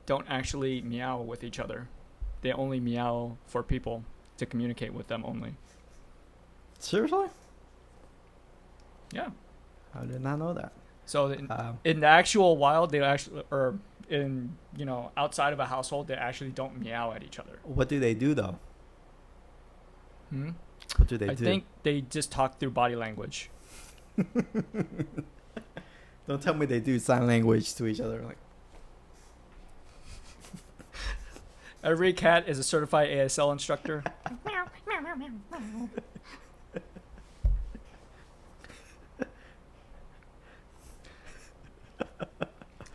don't actually meow with each other. They only meow for people to communicate with them only. Seriously? Yeah. I did not know that. So Um, in the actual wild, they actually, or in outside of a household, they actually don't meow at each other. what do they do though? Hmm? What do they I do? think they just talk through body language. Don't tell me they do sign language to each other. Like, Every cat is a certified ASL instructor.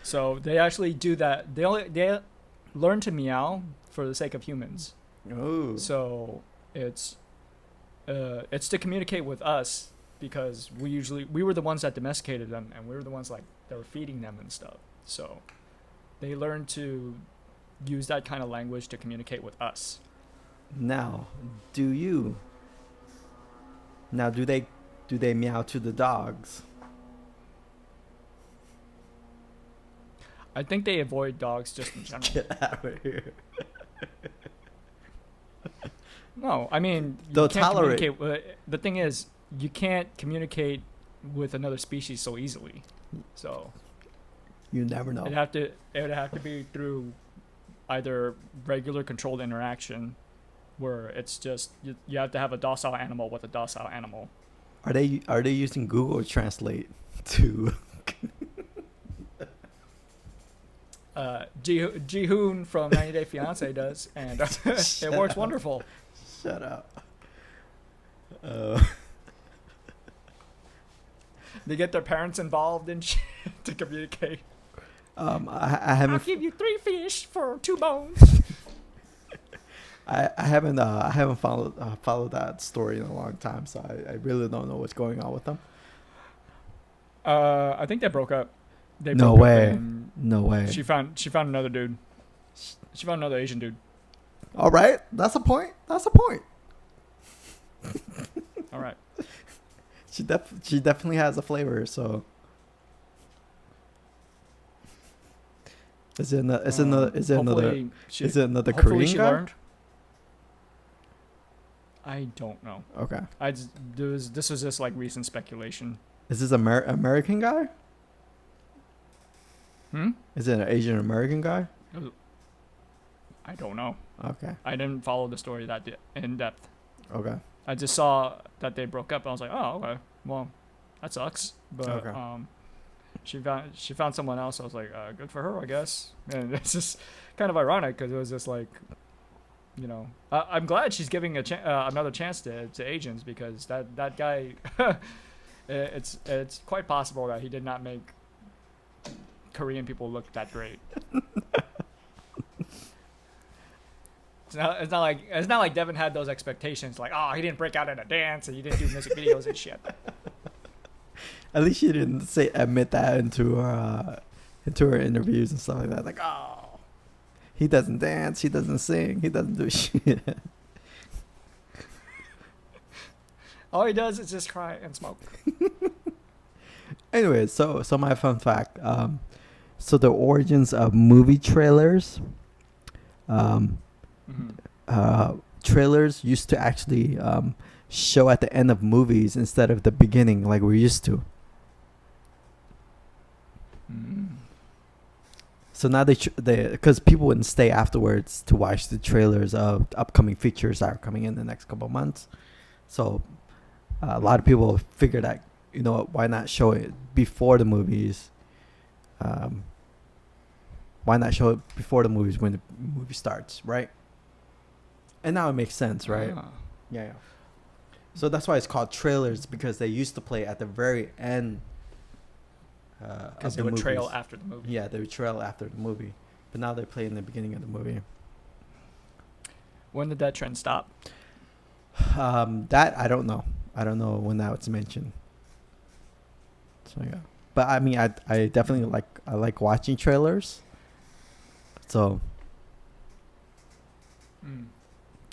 So they actually do that. They learn to meow for the sake of humans. oh, So it's to communicate with us because we were the ones that domesticated them and we were the ones like that were feeding them and stuff. So they learn to use that kind of language to communicate with us. now, do you? Now, do they meow to the dogs? I think they avoid dogs just in general. Get out of here. No, I mean They'll you can't tolerate. communicate. The thing is, you can't communicate with another species so easily. So You never know. it would have to be through either regular controlled interaction, where it's just you have to have a docile animal with a docile animal. Are they using Google Translate to? Ji-hoon from 90 Day Fiance does, and it works wonderful. Shut up. They get their parents involved in shit to communicate. I I'll haven't give you 3 fish for 2 bones. I haven't followed that story in a long time, so I really don't know what's going on with them. I think they broke up. They No broke up way. and No way. She found another dude. She found another Asian dude. All right, that's a point. That's a point. All right. She definitely has a flavor. So is it another? Is it another? Is it another? Hopefully she, Is it another hopefully Korean she guy? learned. I don't know. Okay. This was just like recent speculation. Is this American guy? Hmm? Is it an Asian American guy? I don't know. Okay. I didn't follow the story that in depth. Okay. I just saw that they broke up. And I was like, oh, okay. Well, that sucks. But Okay. she found someone else. I was like, good for her, I guess. And it's just kind of ironic because it was just like, I'm glad she's giving another chance to Asians because that guy, it's quite possible that he did not make Korean people look that great. It's not like Devin had those expectations. Like, oh, he didn't break out in a dance and he didn't do music videos and shit. At least she didn't admit that into her interviews and stuff like that. Like, oh, he doesn't dance, he doesn't sing, he doesn't do shit. All he does is just cry and smoke. Anyway, so my fun fact. So the origins of movie trailers. Trailers used to actually show at the end of movies instead of the beginning, like we're used to. So now they because people wouldn't stay afterwards to watch the trailers of upcoming features that are coming in the next couple of months. So a lot of people figured that, you know what, why not show it before the movies? Why not show it before the movies when the movie starts, right? And now it makes sense, right? Yeah. So that's why it's called trailers, because they used to play at the very end. Because they would trail after the movie. Yeah, they would trail after the movie, but now they play in the beginning of the movie. When did that trend stop? That I don't know. I don't know when that was mentioned. So yeah, but I mean, I definitely like watching trailers. So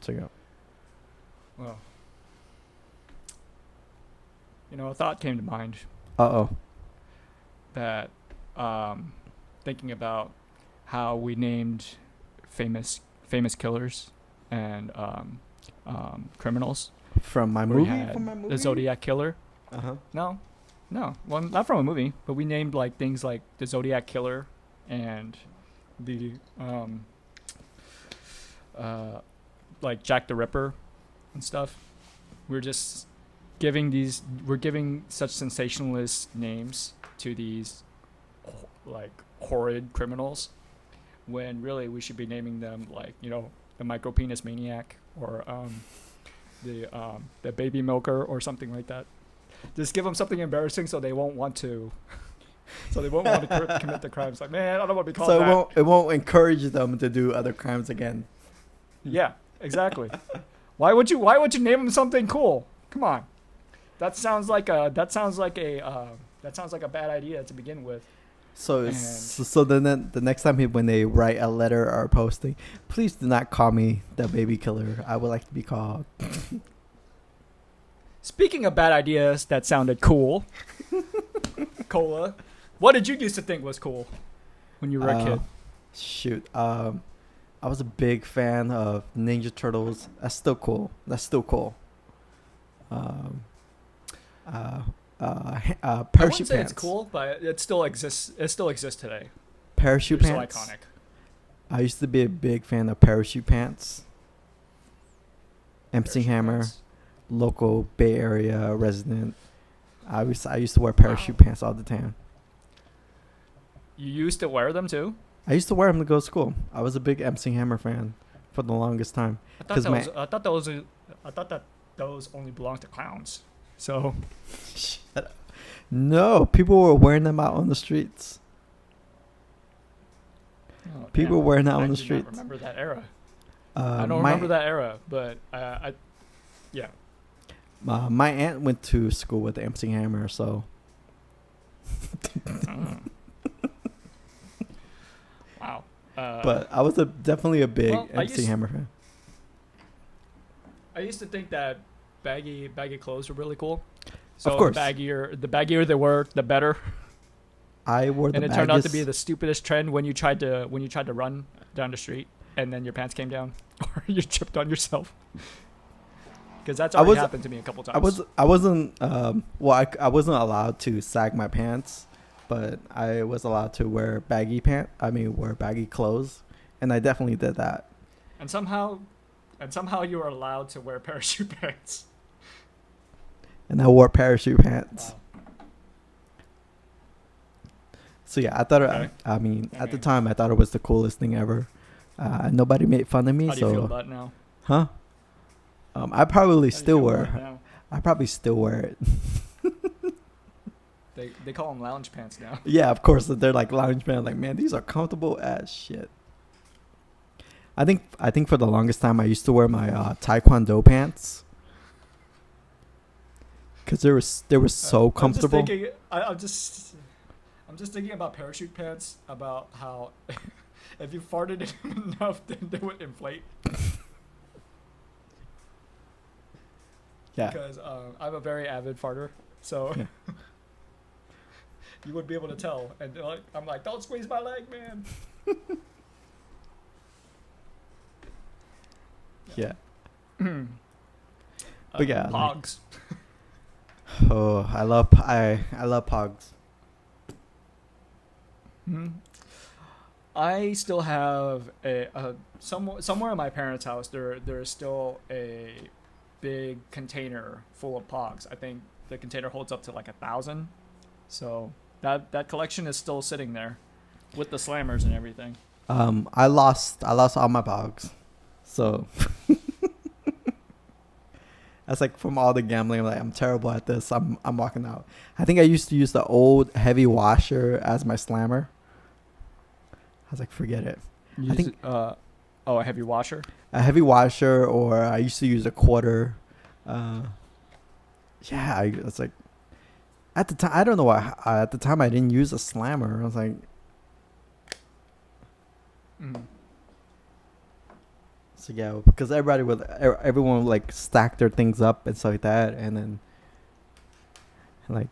so yeah. Well, a thought came to mind Uh-oh. that thinking about how we named famous killers and criminals. From my Where we movie. had From my movie. the Zodiac Killer. Uh-huh. No, well, not from a movie, but we named like things like the Zodiac Killer and the like Jack the Ripper and stuff. We're just we're giving such sensationalist names to these like horrid criminals, when really we should be naming them like, you know, the micro penis maniac or the baby milker or something like that. Just give them something embarrassing so they won't want to commit the crimes. Like, man, I don't want to be called So that. it won't encourage them to do other crimes again. Yeah, exactly. Why would you name them something cool? Come on. That sounds like a bad idea to begin with. So then the next time when they write a letter or posting, please do not call me the baby killer. I would like to be called. Speaking of bad ideas that sounded cool, Cola, what did you used to think was cool when you were a kid? Shoot. I was a big fan of Ninja Turtles. That's still cool. I Parachute wouldn't say pants. it's cool, but it still exists. It still exists today. Parachute They're pants. so iconic. I used to be a big fan of parachute pants. MC Parachute Hammer, pants. local Bay Area resident. I used to wear parachute pants all the time. You used to wear them too? I used to wear them to go to school. I was a big MC Hammer fan for the longest time. I thought that those only belonged to clowns. So Shut up. No, people were wearing them out on the streets. People were wearing out on the I streets. remember that era. Uh, I don't my, remember that era, but yeah. My aunt went to school with MC Hammer, so Wow. but I was definitely a big Well, MC Hammer fan. I used to think that baggy clothes were really cool. So Of course. the baggier they were, the better. I wore the And it turned out to baggiest- be the stupidest trend when you tried to run down the street and then your pants came down or you tripped on yourself. Because that's already happened to me a couple times. I wasn't I wasn't allowed to sag my pants, but I was allowed to wear wear baggy clothes, and I definitely did that. And somehow you were allowed to wear parachute pants. And I wore parachute pants. Wow. So yeah, I thought Okay. at the time I thought it was the coolest thing ever. Nobody made fun of me, How do you feel so about it now? huh? I probably How do you still feel wear. about it now? I probably still wear it. They call them lounge pants now. Yeah, of course. They're like lounge pants. Like, man, these are comfortable as shit. I think for the longest time I used to wear my Taekwondo pants because they were so comfortable. I'm just thinking about parachute pants. About how if you farted in them enough, then they would inflate. Yeah. Because I'm a very avid farter, so Yeah. you would be able to tell. And I'm like, don't squeeze my leg, man. Yeah. But yeah, like- Pogs. Oh, I love Pogs. Hmm. I still have somewhere in my parents' house. There is still a big container full of Pogs. I think the container holds up to like 1,000. So that collection is still sitting there, with the slammers and everything. I lost all my Pogs, so that's like from all the gambling. Like, I'm terrible at this. I'm walking out. I think I used to use the old heavy washer as my slammer. I was like, forget it. I think a heavy washer. A heavy washer, or I used to use a quarter. It's like at the time I don't know why. At the time I didn't use a slammer. I was like, so yeah, because everyone would like stack their things up and stuff like that, and then like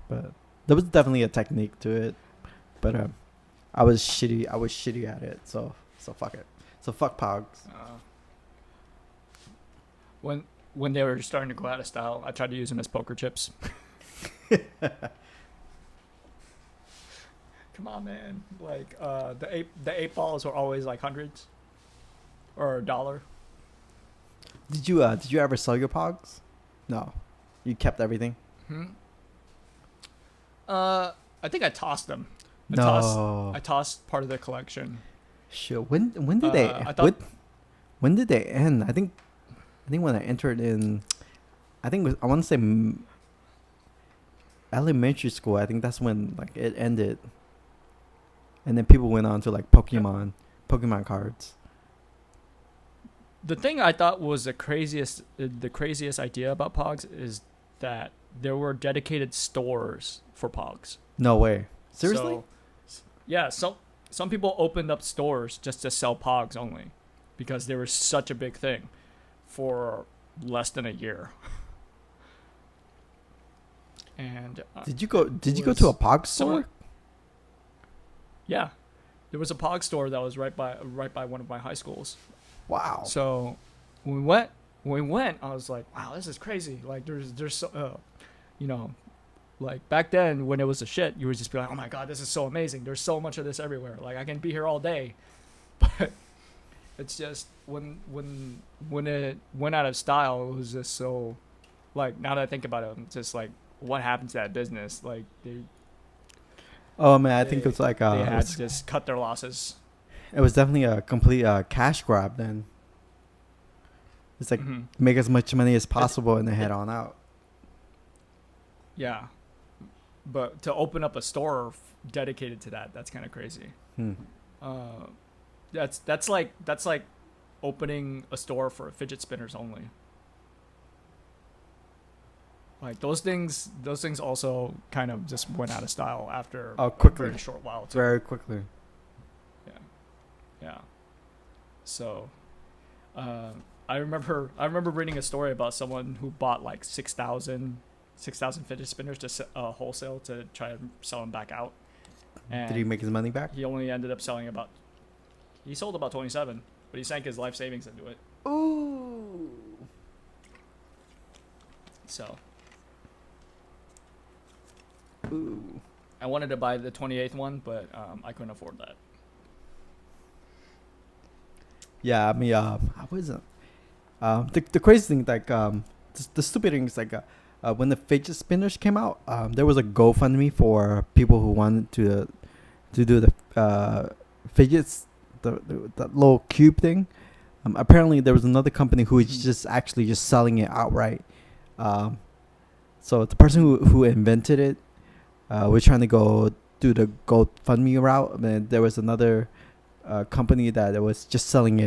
but there was definitely a technique to it, but I was shitty. I was shitty at it. So fuck it. So fuck Pogs. When they were starting to go out of style, I tried to use them as poker chips. Come on, man! Like the eight balls were always like hundreds or a dollar. Did you ever sell your Pogs? No, you kept everything. Hmm. I think I tossed them. No. I tossed part of the collection. Shit. When did they? I thought When did they end? I think when I entered in, I think I want to say elementary school. I think that's when like it ended, and then people went on to like Pokemon cards. the thing I thought was the craziest idea about Pogs is that there were dedicated stores for Pogs. No way. Seriously? So, yeah. So some people opened up stores just to sell Pogs only, because they were such a big thing for less than a year. And Did you go to a Pog store? Yeah, there was a Pog store that was right by one of my high schools. Wow. So when we went, I was like, wow, this is crazy. Like there's so, like back then when it was a shit, you would just be like, oh my God, this is so amazing. There's so much of this everywhere. Like I can be here all day. But it's just when it went out of style, it was just so, like, now that I think about it, it's just like, what happened to that business? Like Oh man, I think it's like they had to just cut their losses. it was definitely a complete cash grab then. It's like make as much money as possible and then head on out. Yeah, but to open up a store dedicated to that's kind of crazy. That's like opening a store for fidget spinners only. Like those things also kind of just went out of style after quickly. a very short while too. Very quickly. Yeah. So, I remember reading a story about someone who bought like 6,000 fidget spinners to wholesale to try and sell them back out. And did he make his money back? He only ended up selling he sold about 27, but he sank his life savings into it. Ooh. So. Ooh. I wanted to buy the 28th one, but I couldn't afford that. Yeah, I mean, I wasn't. The crazy thing, like, the stupid thing is like, when the fidget spinners came out, there was a GoFundMe for people who wanted to do the fidgets, the little cube thing. Apparently, there was another company who was just selling it outright. So the person who invented it, was trying to go do the GoFundMe route. And then there was another company that was just selling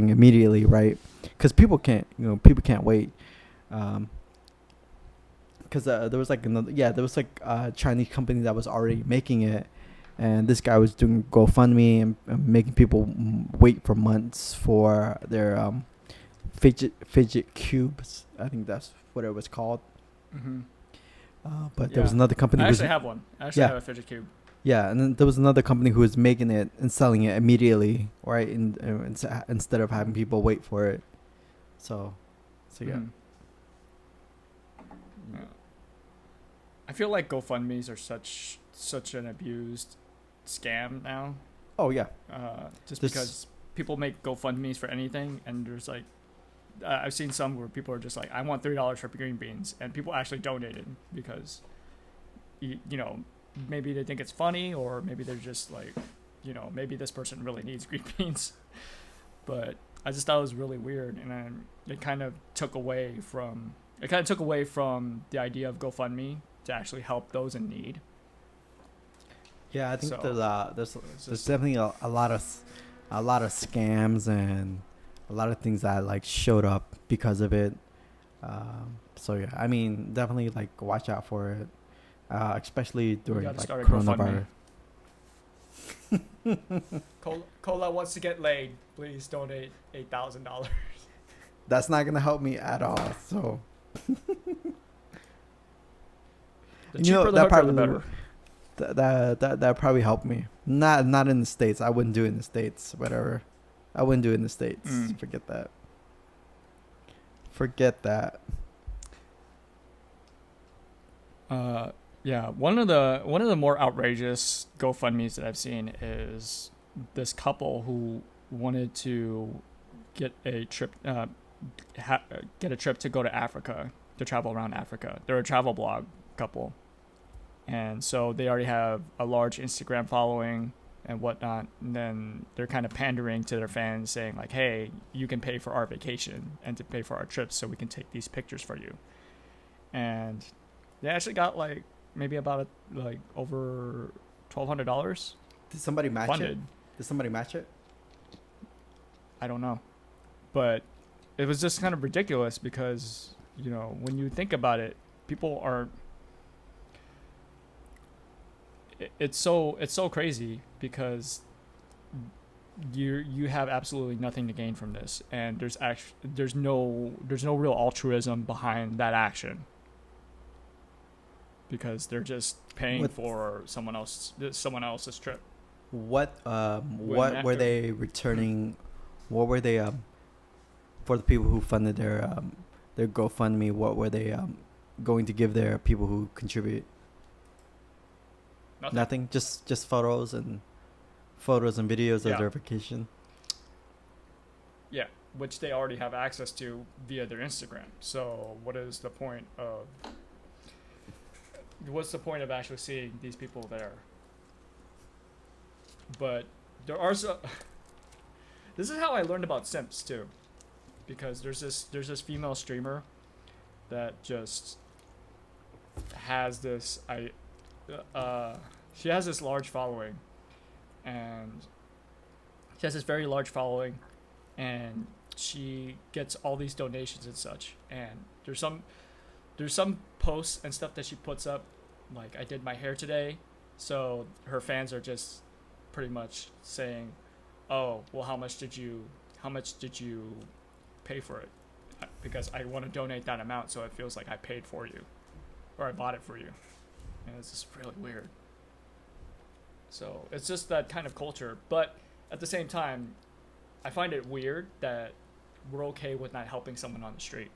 immediately, right? Because people can't wait. Because there was like a Chinese company that was already making it, and this guy was doing GoFundMe and making people wait for months for their fidget cubes. I think that's what it was called. But there was another company. I actually have one. I actually have a fidget cube. Yeah, and then there was another company who was making it and selling it immediately, right? Instead of having people wait for it. So yeah. Yeah. I feel like GoFundMe's are such an abused scam now. Oh yeah. Because people make GoFundMe's for anything, and there's like, I've seen some where people are just like, I want $3 for green beans, and people actually donated because, maybe they think it's funny, or maybe they're just like, maybe this person really needs green beans. But I just thought it was really weird, and it kind of took away from the idea of GoFundMe to actually help those in need. Yeah, I think there's definitely a lot of scams and a lot of things that like showed up because of it. So yeah, I mean, definitely like watch out for it, especially during like coronavirus. Cola wants to get laid. Please donate $8,000. That's not gonna help me at all. So. The cheaper the hooker, the better. That probably helped me. Not in the States. I wouldn't do it in the States. Whatever. I wouldn't do it in the States. Mm. Forget that. Forget that. Yeah, one of the more outrageous GoFundMe's that I've seen is this couple who wanted to get a trip get a trip to go to Africa, to travel around Africa. They're a travel blog couple, and so they already have a large Instagram following and whatnot. And then they're kind of pandering to their fans, saying like, "Hey, you can pay for our vacation and to pay for our trips, so we can take these pictures for you." And they actually got like maybe about like over $1,200 Did somebody match funded. it? Did somebody match it? I don't know, but it was just kind of ridiculous because, you know, when you think about it, people are. It's so crazy because you have absolutely nothing to gain from this, and there's no real altruism behind that action because they're just paying What- for someone else's trip. What When were after- they returning? What were they for the people who funded their GoFundMe? What were they going to give their people who contribute? Nothing. Just photos and videos of Yeah. their vacation. Yeah, which they already have access to via their Instagram. So what is the point of actually seeing these people there? But there are this is how I learned about simps too, because there's this female streamer that just has this she has this large following, and she has this very large following, and she gets all these donations and such. And there's some posts and stuff that she puts up, like, I did my hair today, so her fans are just pretty much saying, oh, well, how much did you pay for it? Because I want to donate that amount so it feels like I paid for you, or I bought it for you. And it's just really weird. So it's just that kind of culture. But at the same time, I find it weird that we're okay with not helping someone on the street.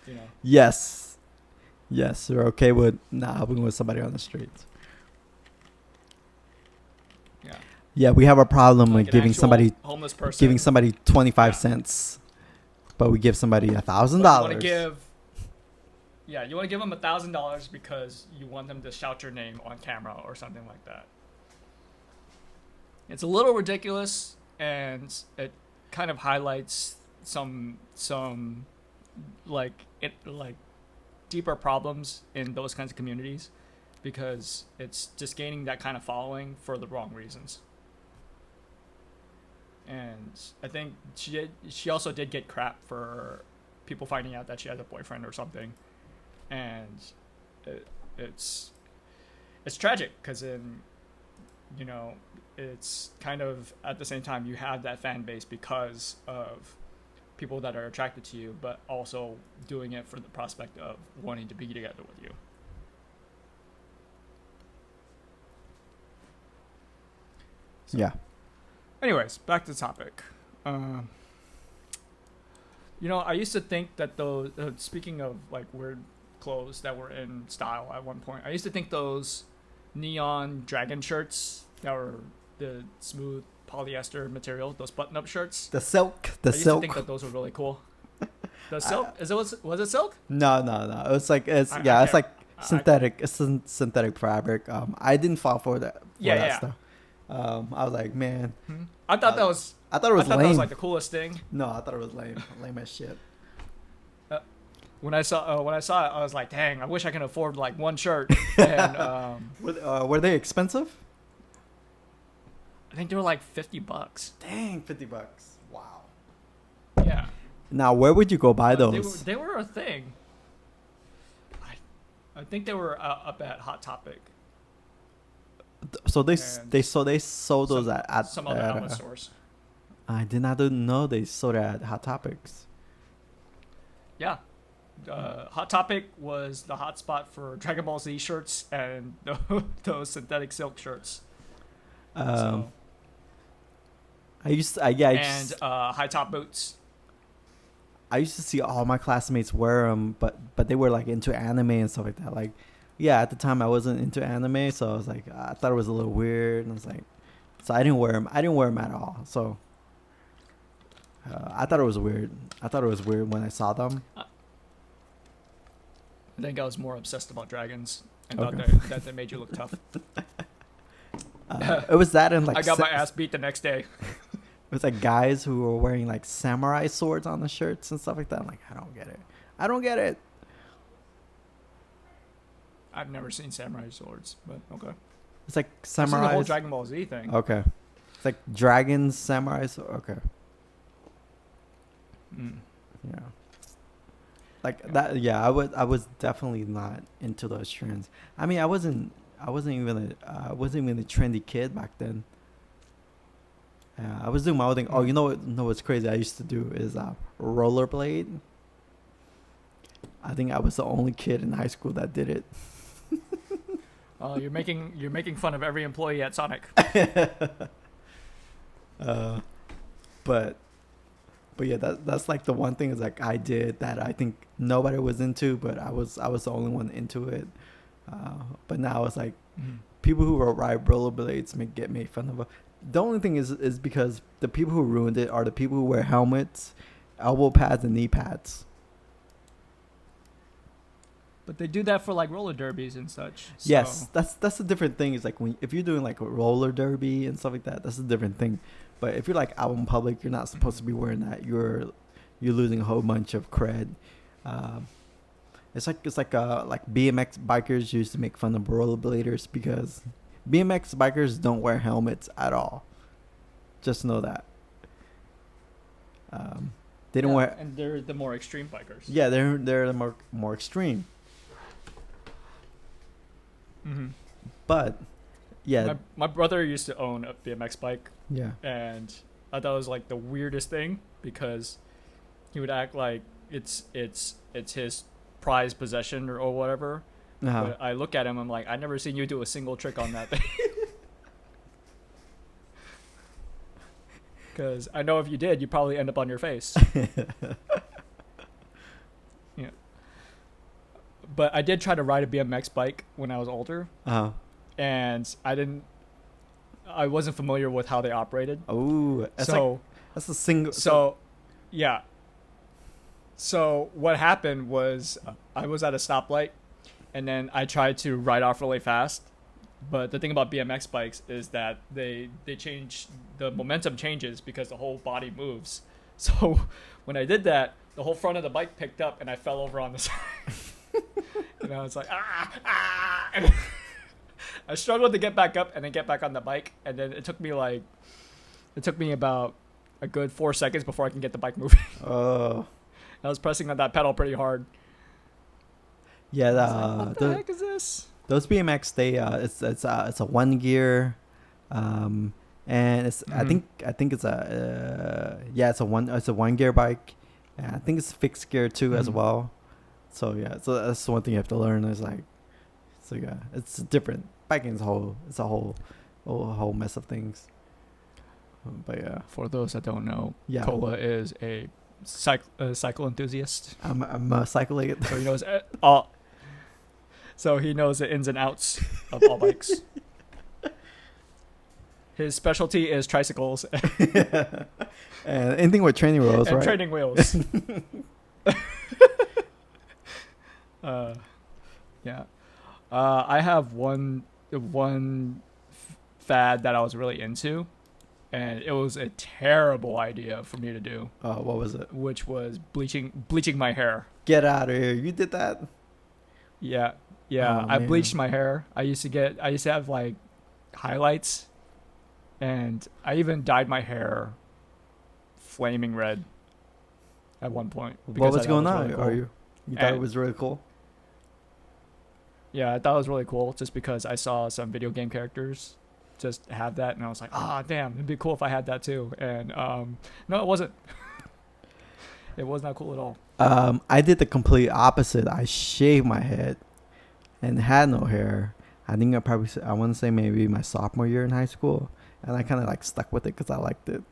You know? Yes, we're okay with not helping with somebody on the streets. Yeah. Yeah, we have a problem Like with an giving actual somebody homeless person. 25 Yeah. cents, but we give somebody But you $1,000. want to give them $1,000 because you want them to shout your name on camera or something like that. It's a little ridiculous, and it kind of highlights some deeper problems in those kinds of communities, because it's just gaining that kind of following for the wrong reasons. And I think she also did get crap for people finding out that she has a boyfriend or something. And it's tragic, because it's kind of, at the same time, you have that fan base because of people that are attracted to you, but also doing it for the prospect of wanting to be together with you. So, Yeah. anyways, back to the topic. I used to think that those, speaking of like weird clothes that were in style at one point, I used to think those neon dragon shirts that were the smooth polyester material, those button-up shirts. The silk. I used to think that those were really cool. The silk? Was it silk? No. It was like it's I it's like synthetic. It's synthetic fabric. I didn't fall for that. Yeah. Stuff. I was like, man. I thought that was. I thought it was that lame. was like the coolest thing. No, I thought it was lame. Lame as shit. When I saw it, I was like, dang, I wish I could afford like one shirt. And Were they expensive? I think they were like $50. Dang, $50. Wow. Yeah. Now, where would you go buy But those? They were a thing. I think they were up at Hot Topic. So they and sold those at some other outlet stores. I did not know they sold it at Hot Topics. Yeah, Hot Topic was the hot spot for Dragon Ball Z shirts and those synthetic silk shirts. Um, So, I used to, yeah, and high top boots. I used to see all my classmates wear them, but they were like into anime and stuff like that. Like, yeah, at the time I wasn't into anime, so I was like, I thought it was a little weird, and I was like, so I didn't wear them. I didn't wear them at all. So I thought it was weird. I thought it was weird when I saw them. I think I was more obsessed about dragons and Okay. thought that they made you look tough. It was that and like I got my ass beat the next day. It was like guys who were wearing like samurai swords on the shirts and stuff like that. I'm like, I don't get it. I don't get it. I've never seen samurai swords, but okay. It's like I've seen the whole samurai. Dragon Ball Z thing. Okay. It's like dragons, samurai. Okay. Mm. Yeah. Like that. Yeah, I was definitely not into those trends. I mean, I wasn't even a trendy kid back then. I was doing my own thing. Oh, you know what's crazy? I used to do is rollerblade. I think I was the only kid in high school that did it. You're making fun of every employee at Sonic. But yeah, that's like the one thing is like I did that I think nobody was into, but I was the only one into it. But now it's like people who ride rollerblades get made fun of. The only thing is because the people who ruined it are the people who wear helmets, elbow pads, and knee pads. But they do that for like roller derbies and such. So. Yes, that's a different thing. It's like if you're doing like a roller derby and stuff like that, that's a different thing. But if you're like out in public, you're not supposed to be wearing that. You're losing a whole bunch of cred. It's like BMX bikers used to make fun of rollerbladers because BMX bikers don't wear helmets at all. Just know that. They don't wear. And they're the more extreme bikers. Yeah, they're the more extreme. Mm-hmm. But yeah, my brother used to own a BMX bike, yeah. and I thought it was like the weirdest thing because he would act like it's his prized possession or whatever. Uh-huh. But I look at him, I'm like, I've never seen you do a single trick on that thing. Because I know if you did, you'd probably end up on your face. Yeah. But I did try to ride a BMX bike when I was older, Uh-huh. and I wasn't familiar with how they operated. Oh, that's a single. So, yeah. So what happened was I was at a stoplight, and then I tried to ride off really fast. But the thing about BMX bikes is that they change, the momentum changes because the whole body moves. So when I did that, the whole front of the bike picked up, and I fell over on the side. And I was like, ah. And I struggled to get back up and then get back on the bike. And then it took me about a good 4 seconds before I can get the bike moving. Oh. I was pressing on that pedal pretty hard. Yeah, What the heck is this? those BMX it's a 1 gear, and it's I think it's it's a 1 gear bike, and I think it's fixed gear too as well. So yeah, so that's the one thing you have to learn is like, so yeah, it's different. Biking is a whole mess of things. But yeah, For those that don't know, yeah, Cola is a cycle enthusiast. I'm a cycling. So he knows all. So he knows the ins and outs of all bikes. His specialty is tricycles And anything with training wheels, and right? training wheels. Yeah. I have one fad that I was really into, and it was a terrible idea for me to do, What was it? which was bleaching my hair. Get out of here! You did that? Yeah, Oh, I man. bleached my hair. I used to have like highlights, and I even dyed my hair flaming red at one point. What because was I thought going it on? really cool. Are you thought it And- was really cool? Yeah, I thought it was really cool just because I saw some video game characters just have that, and I was like, damn, it'd be cool if I had that too. And no, it wasn't. It was not cool at all. I did the complete opposite. I shaved my head and had no hair. I think I want to say maybe my sophomore year in high school, and I kind of like stuck with it because I liked it.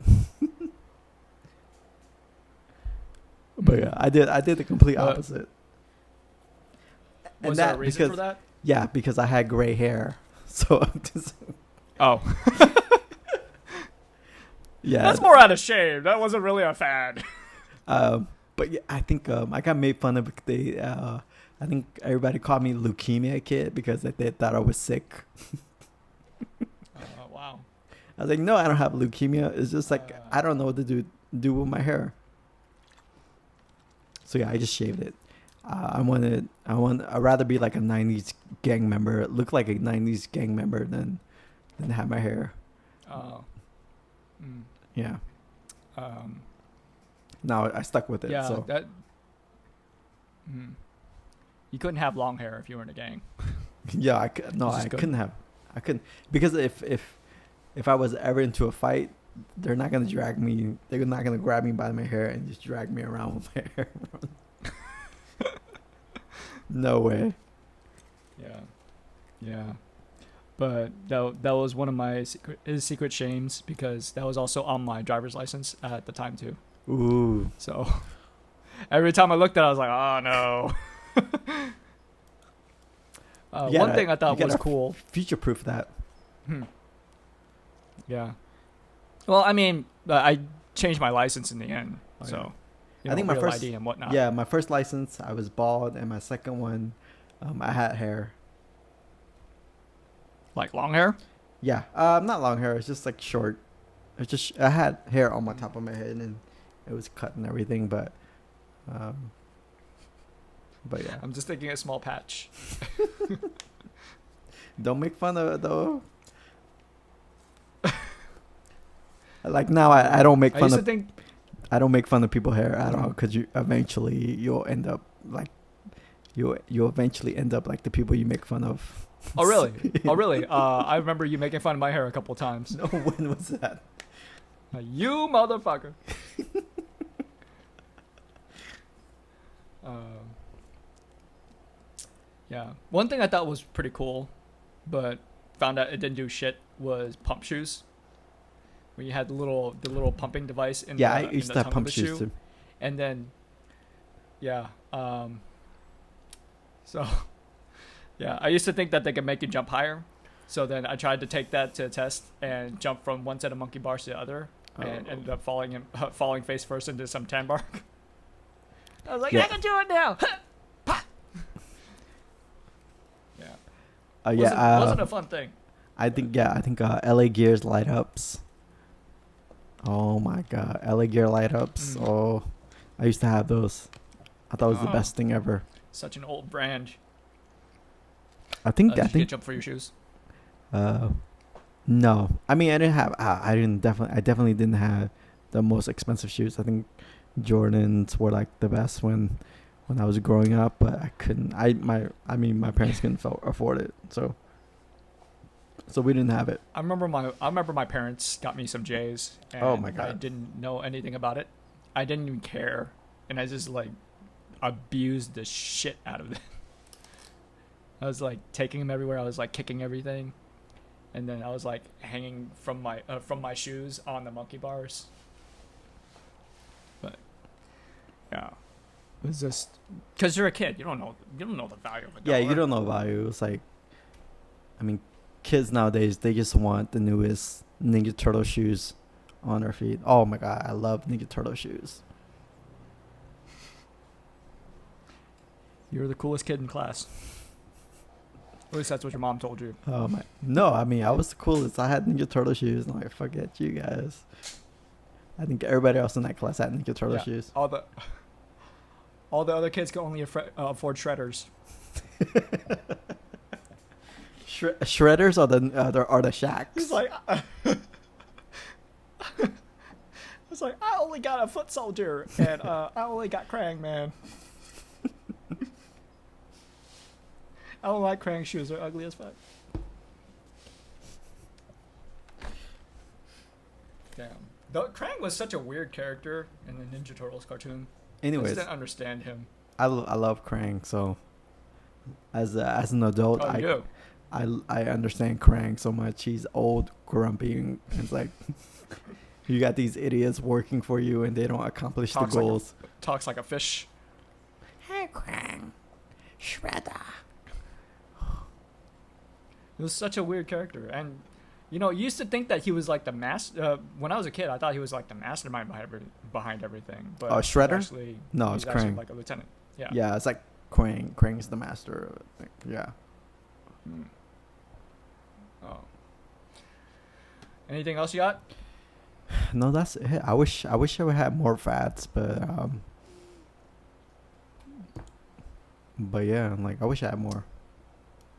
But yeah, I did the complete opposite. Was there a reason for that? Yeah, because I had gray hair, so I'm just Oh, yeah. that's more out of shame. That wasn't really a fad. But yeah, I think I got made fun of. I think everybody called me leukemia kid because they thought I was sick. Wow. I was like, no, I don't have leukemia. It's just like I don't know what to do with my hair. So yeah, I just shaved it. I'd rather be like a '90s gang member, look like a '90s gang member than have my hair. Oh. Mm. Yeah. Now I stuck with it. Yeah. So. That. Mm. You couldn't have long hair if you were in a gang. Yeah, I couldn't have. I couldn't because if I was ever into a fight, they're not gonna drag me. They're not gonna grab me by my hair and just drag me around with my hair. No way. Yeah. Yeah. But that was one of my secret shames because that was also on my driver's license at the time too. Ooh. So every time I looked at it, I was like, oh no. One thing I thought was cool. Future-proof that. Yeah. Well, I mean, I changed my license in the end, Okay. so I think my real first ID and whatnot. Yeah, my first license I was bald, and my second one, I had hair. Like long hair. Yeah, not long hair. It's just like short. It's just I had hair on my top of my head, and it was cut and everything, but yeah. I'm just thinking a small patch. Don't make fun of it though. Like now, I don't make fun of. I don't make fun of people's hair at all because you'll end up like you'll eventually end up like the people you make fun of. Oh really? Oh really? I remember you making fun of my hair a couple times. No, when was that? You motherfucker. Yeah. One thing I thought was pretty cool, but found out it didn't do shit, was pump shoes. When you had the little pumping device in I the used to tongue have pump of the shoes shoe. too. And then, yeah. So, yeah, I used to think that they could make you jump higher. So then I tried to take that to a test and jump from one set of monkey bars to the other, and ended up falling face first into some tan bark. I was like, I can do it now. Yeah. Wasn't a fun thing. I think LA Gears light ups. Oh my god, LA Gear light ups. Oh, I used to have those. I thought it was the best thing ever. Such an old brand. I think Did you get jump for your shoes? No. I mean, I definitely didn't have the most expensive shoes. I think Jordans were like the best when I was growing up, but I couldn't. My parents couldn't afford it, so we didn't have it. I remember my parents got me some J's. And oh my god! I didn't know anything about it. I didn't even care, and I just like abused the shit out of it. I was like taking them everywhere. I was like kicking everything, and then I was like hanging from my shoes on the monkey bars. But yeah, it was just because you're a kid. You don't know the value of a dollar. Yeah, you don't know value. It's like, I mean, kids nowadays, they just want the newest Ninja Turtle shoes on their feet. Oh my god, I love Ninja Turtle shoes. You're the coolest kid in class. At least that's what your mom told you. Oh my! No, I mean I was the coolest. I had Ninja Turtle shoes. I'm like, forget you guys. I think everybody else in that class had Ninja Turtle shoes. All the other kids can only afford shredders. Shredders are the shacks. It's like I only got a foot soldier and I only got Krang, man. I don't like Krang shoes. They're ugly as fuck. Damn. Krang was such a weird character in the Ninja Turtles cartoon. I just Anyways, didn't understand him. I love Krang. So as an adult, Oh, you do? I understand Krang so much. He's old, grumpy, and it's like you got these idiots working for you, and they don't accomplish Talks the like a- goals. Talks like a fish. Hey, Krang, Shredder. It was such a weird character, and you used to think that he was like the when I was a kid, I thought he was like the mastermind behind everything. But Oh, Shredder? Actually, No, he's it's actually Krang. like a lieutenant. Yeah. Yeah, it's like Krang. Krang's the master of it. Yeah. Hmm. Oh. Anything else you got? No, that's it. I wish I would have more fats, but yeah, like I wish I had more.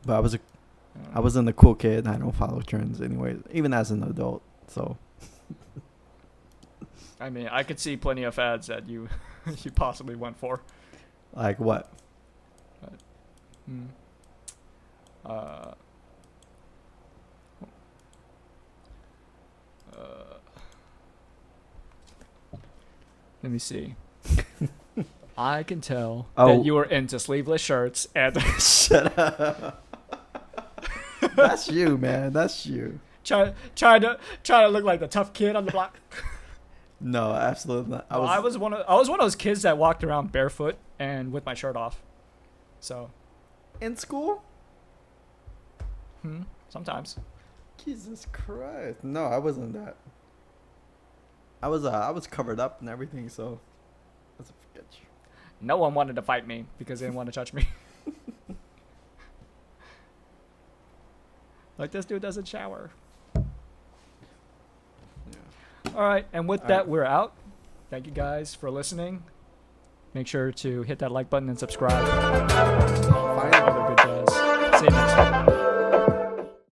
But I wasn't a cool kid. I don't follow trends anyway, even as an adult. So I mean, I could see plenty of fads that you you possibly went for. like what? Hmm. Uh. Let me see. I can tell Oh. that you were into sleeveless shirts and Shut up. That's you, man. That's you. trying to look like the tough kid on the block. No, absolutely not. I was one of those kids that walked around barefoot and with my shirt off. So, in school. sometimes. Jesus Christ! No, I wasn't that. I was covered up and everything, so that's a sketch. No one wanted to fight me because they didn't want to touch me. Like, this dude doesn't shower. Yeah. All right, and with All that, right. we're out. Thank you guys for listening. Make sure to hit that like button and subscribe.